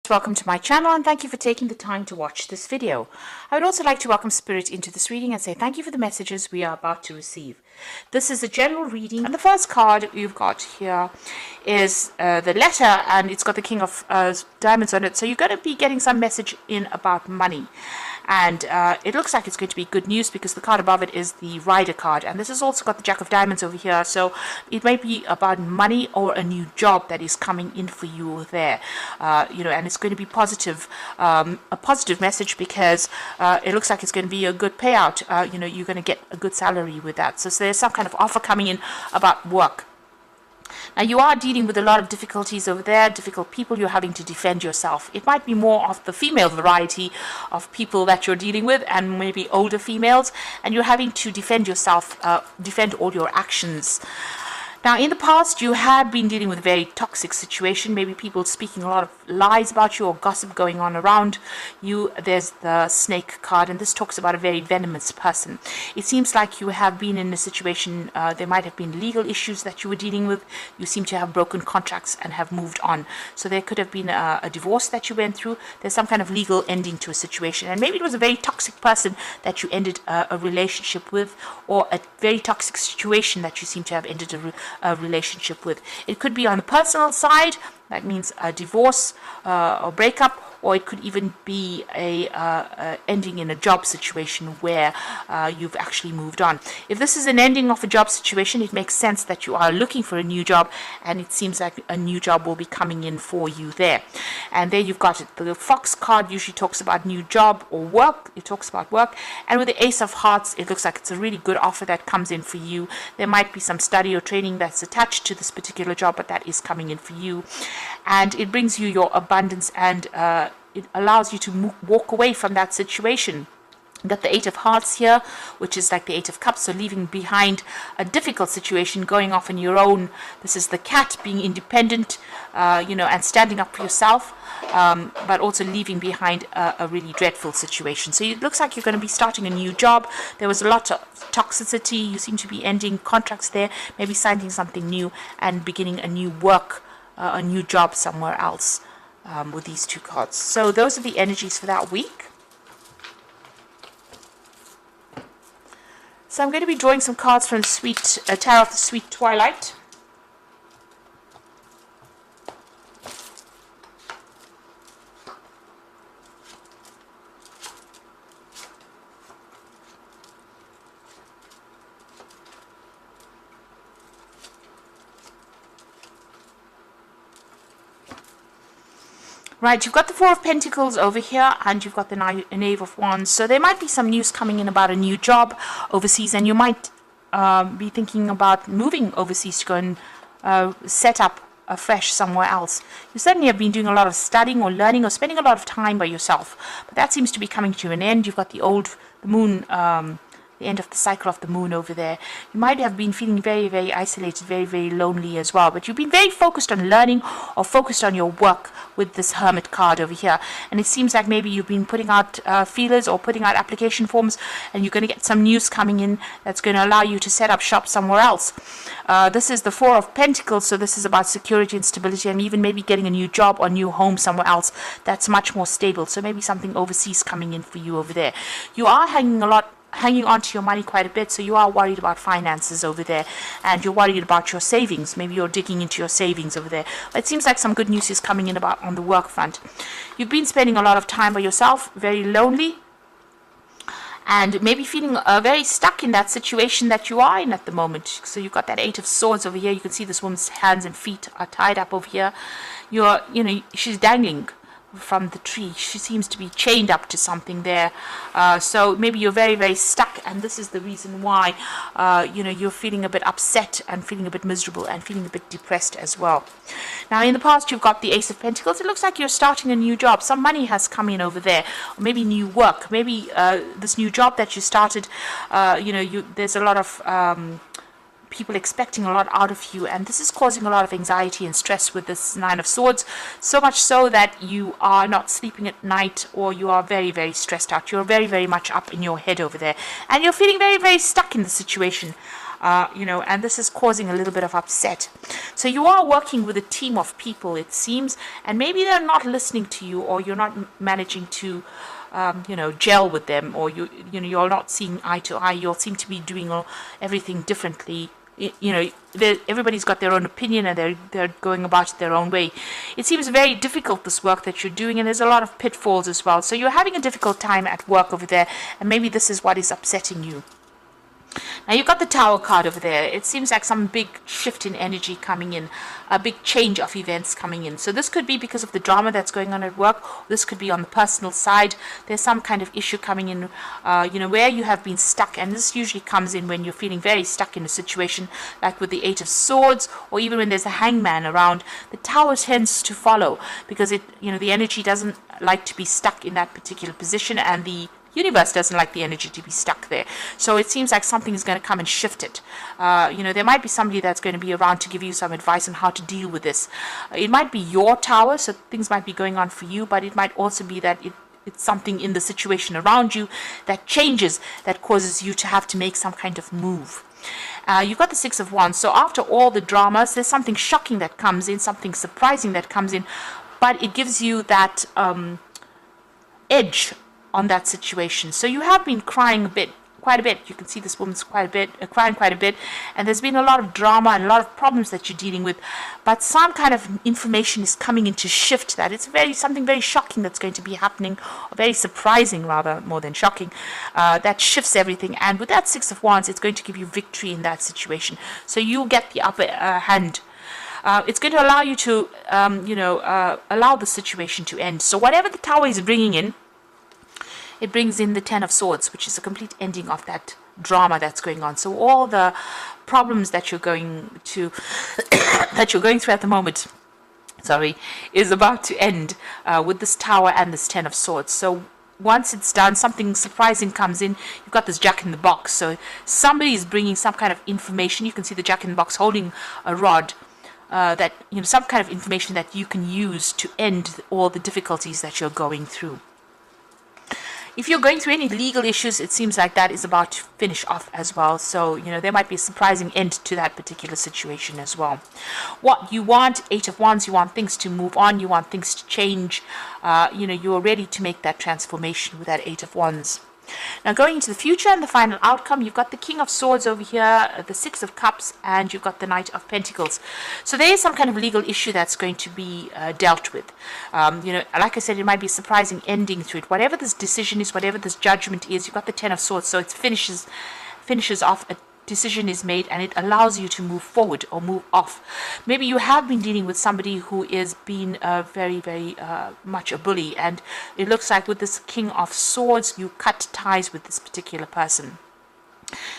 Welcome to my channel and thank you for taking the time to watch this video. I would also like to welcome Spirit into this reading and say thank you for the messages we are about to receive. This is a general reading and the first card you've got here is the letter, and it's got the King of Diamonds on it. So you're going to be getting some message in about money. And it looks like it's going to be good news because the card above it is the Rider card. And this has also got the Jack of Diamonds over here. So it may be about money or a new job that is coming in for you there. And it's going to be positive, a positive message because it looks like it's going to be a good payout. You're going to get a good salary with that. So there's some kind of offer coming in about work. Now you are dealing with a lot of difficulties over there, difficult people. You're having to defend yourself. It might be more of the female variety of people that you're dealing with, and maybe older females, and you're having to defend yourself, defend all your actions. Now, in the past, you have been dealing with a very toxic situation, maybe people speaking a lot of lies about you or gossip going on around you. There's the Snake card, and this talks about a very venomous person. It seems like you have been in a situation, there might have been legal issues that you were dealing with. You seem to have broken contracts and have moved on. So there could have been a divorce that you went through. There's some kind of legal ending to a situation. And maybe it was a very toxic person that you ended a relationship with, or a very toxic situation that you seem to have ended a relationship with. It could be on the personal side, that means a divorce or breakup, or it could even be a ending in a job situation where you've actually moved on. If this is an ending of a job situation, it makes sense that you are looking for a new job, and it seems like a new job will be coming in for you there. And there you've got it. The Fox card usually talks about new job or work. It talks about work. And with the Ace of Hearts, it looks like it's a really good offer that comes in for you. There might be some study or training that's attached to this particular job, but that is coming in for you. And it brings you your abundance, and it allows you to walk away from that situation. You've got the Eight of Hearts here, which is like the Eight of Cups, so leaving behind a difficult situation, going off on your own. This is the cat being independent, and standing up for yourself, but also leaving behind a really dreadful situation. So it looks like you're going to be starting a new job. There was a lot of toxicity. You seem to be ending contracts there, maybe signing something new and beginning a new work, a new job somewhere else. With these two cards. So those are the energies for that week. So I'm going to be drawing some cards from the Tarot of the Sweet Twilight. Right, you've got the Four of Pentacles over here, and you've got the Knave of Wands. So there might be some news coming in about a new job overseas, and you might be thinking about moving overseas to go and set up afresh somewhere else. You certainly have been doing a lot of studying or learning or spending a lot of time by yourself, but that seems to be coming to an end. You've got the moon, the end of the cycle of the moon over there. You might have been feeling very, very isolated, very, very lonely as well. But you've been very focused on learning or focused on your work with this Hermit card over here. And it seems like maybe you've been putting out feelers or putting out application forms, and you're going to get some news coming in that's going to allow you to set up shop somewhere else. This is the Four of Pentacles, so this is about security and stability, and even maybe getting a new job or new home somewhere else that's much more stable. So maybe something overseas coming in for you over there. You are hanging on to your money quite a bit, so you are worried about finances over there, and you're worried about your savings. Maybe you're digging into your savings over there. But it seems like some good news is coming in about on the work front. You've been spending a lot of time by yourself, very lonely, and maybe feeling very stuck in that situation that you are in at the moment. So you've got that Eight of Swords over here. You can see this woman's hands and feet are tied up over here. She's dangling from the tree. She seems to be chained up to something there. So maybe you're very, very stuck, and this is the reason why you're feeling a bit upset and feeling a bit miserable and feeling a bit depressed as well. Now, in the past, you've got the Ace of Pentacles. It looks like you're starting a new job. Some money has come in over there, or maybe new work. Maybe this new job that you started, there's a lot of people expecting a lot out of you, and this is causing a lot of anxiety and stress with this Nine of Swords, so much so that you are not sleeping at night, or you are very, very stressed out. You're very, very much up in your head over there, and you're feeling very, very stuck in the situation. and this is causing a little bit of upset. So you are working with a team of people, it seems, and maybe they're not listening to you, or you're not managing to gel with them, or you're not seeing eye to eye. You all seem to be doing everything differently. Everybody's got their own opinion, and they're going about it their own way. It seems very difficult, this work that you're doing, and there's a lot of pitfalls as well. So you're having a difficult time at work over there, and maybe this is what is upsetting you. Now you've got the Tower card over there. It seems like some big shift in energy coming in, a big change of events coming in. So this could be because of the drama that's going on at work. This could be on the personal side. There's some kind of issue coming in, where you have been stuck. And this usually comes in when you're feeling very stuck in a situation, like with the Eight of Swords, or even when there's a hangman around. The Tower tends to follow because the energy doesn't like to be stuck in that particular position, and the universe doesn't like the energy to be stuck there. So it seems like something is going to come and shift it. There might be somebody that's going to be around to give you some advice on how to deal with this. It might be your tower, so things might be going on for you, but it might also be that it's something in the situation around you that changes, that causes you to have to make some kind of move. You've got the Six of Wands. So after all the dramas, there's something shocking that comes in, something surprising that comes in, but it gives you that edge on that situation. So you have been crying quite a bit. You can see this woman's crying quite a bit, and there's been a lot of drama and a lot of problems that you're dealing with, but some kind of information is coming in to shift that. It's something very shocking that's going to be happening, or very surprising rather, more than shocking, that shifts everything. And with that Six of Wands, it's going to give you victory in that situation. So you'll get the upper hand. It's going to allow you to allow the situation to end. So whatever the Tower is bringing in, it brings in the Ten of Swords, which is a complete ending of that drama that's going on. So all the problems that you're going through at the moment, is about to end with this Tower and this Ten of Swords. So once it's done, something surprising comes in. You've got this Jack in the Box. So somebody is bringing some kind of information. You can see the Jack in the Box holding a rod. Some kind of information that you can use to end all the difficulties that you're going through. If you're going through any legal issues, it seems like that is about to finish off as well. So, there might be a surprising end to that particular situation as well. What you want, Eight of Wands, you want things to move on. You want things to change. You're ready to make that transformation with that Eight of Wands. Now going into the future and the final outcome, you've got the King of Swords over here, the Six of Cups, and you've got the Knight of Pentacles. So there is some kind of legal issue that's going to be dealt with. Like I said, it might be a surprising ending to it. Whatever this decision is, whatever this judgment is, you've got the Ten of Swords, so it finishes off a decision is made, and it allows you to move forward or move off. Maybe you have been dealing with somebody who is being very, very much a bully, and it looks like with this King of Swords, you cut ties with this particular person.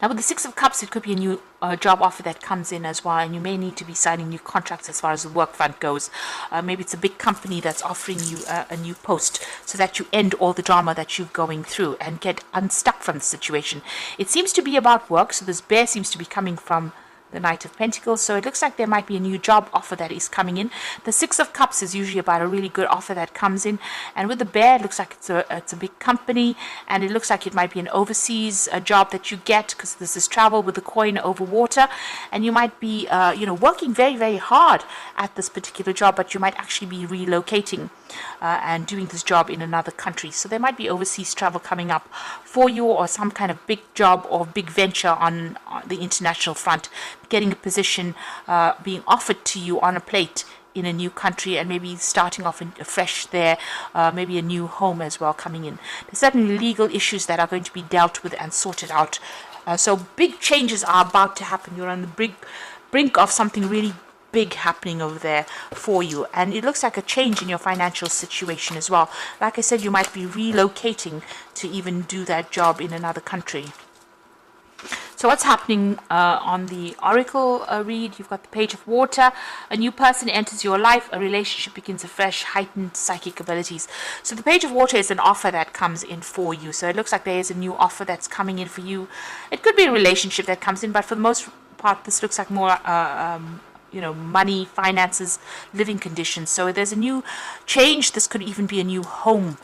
Now with the Six of Cups, it could be a new job offer that comes in as well, and you may need to be signing new contracts as far as the work front goes. Maybe it's a big company that's offering you a new post so that you end all the drama that you're going through and get unstuck from the situation. It seems to be about work, so this bear seems to be coming from the Knight of Pentacles, so it looks like there might be a new job offer that is coming in. The Six of Cups is usually about a really good offer that comes in, and with the bear, it looks like it's a big company, and it looks like it might be an overseas job that you get, because this is travel with the coin over water, and you might be working very, very hard at this particular job, but you might actually be relocating and doing this job in another country. So there might be overseas travel coming up for you, or some kind of big job or big venture on the international front, getting a position being offered to you on a plate in a new country, and maybe starting off fresh there, maybe a new home as well coming in. There's certainly legal issues that are going to be dealt with and sorted out. So big changes are about to happen. You're on the brink of something really big happening over there for you, and it looks like a change in your financial situation as well. Like I said, you might be relocating to even do that job in another country. So what's happening on the Oracle read? You've got the Page of Water. A new person enters your life. A relationship begins afresh. Heightened psychic abilities. So the Page of Water is an offer that comes in for you. So it looks like there is a new offer that's coming in for you. It could be a relationship that comes in, but for the most part, this looks like more money, finances, living conditions. So there's a new change. This could even be a new home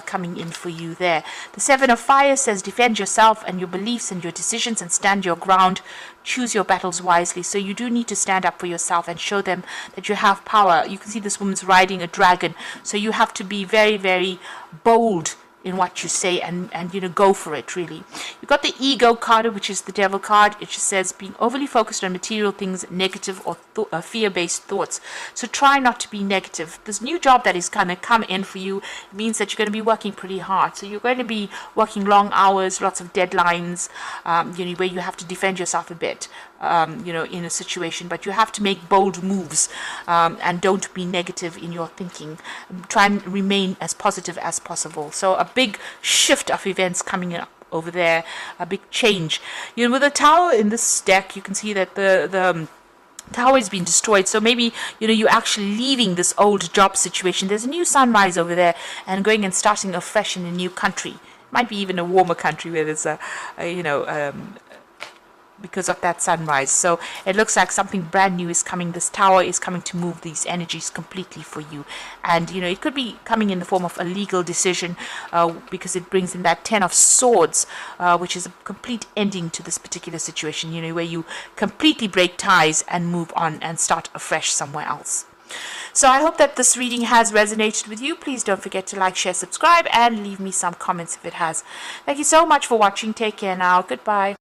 coming in for you there. The Seven of Fire says defend yourself and your beliefs and your decisions and stand your ground. Choose your battles wisely. So you do need to stand up for yourself and show them that you have power. You can see this woman's riding a dragon. So you have to be very, very bold in what you say and go for it, really. You've got the Ego card, which is the Devil card. It just says being overly focused on material things, negative or fear-based thoughts. So try not to be negative. This new job that is going to come in for you means that you're going to be working pretty hard. So you're going to be working long hours, lots of deadlines, where you have to defend yourself a bit. In a situation, but you have to make bold moves and don't be negative in your thinking. Try and remain as positive as possible. So a big shift of events coming up over there, a big change. With the Tower in this deck, you can see that the tower has been destroyed, so maybe you're actually leaving this old job situation. There's a new sunrise over there and going and starting afresh in a new country. Might be even a warmer country where there's because of that sunrise. So it looks like something brand new is coming. This tower is coming to move these energies completely for you, and it could be coming in the form of a legal decision, because it brings in that 10 of Swords, which is a complete ending to this particular situation, where you completely break ties and move on and start afresh somewhere else. So I hope that this reading has resonated with you. Please don't forget to like, share, subscribe, and leave me some comments if it has. Thank you so much for watching. Take care now. Goodbye.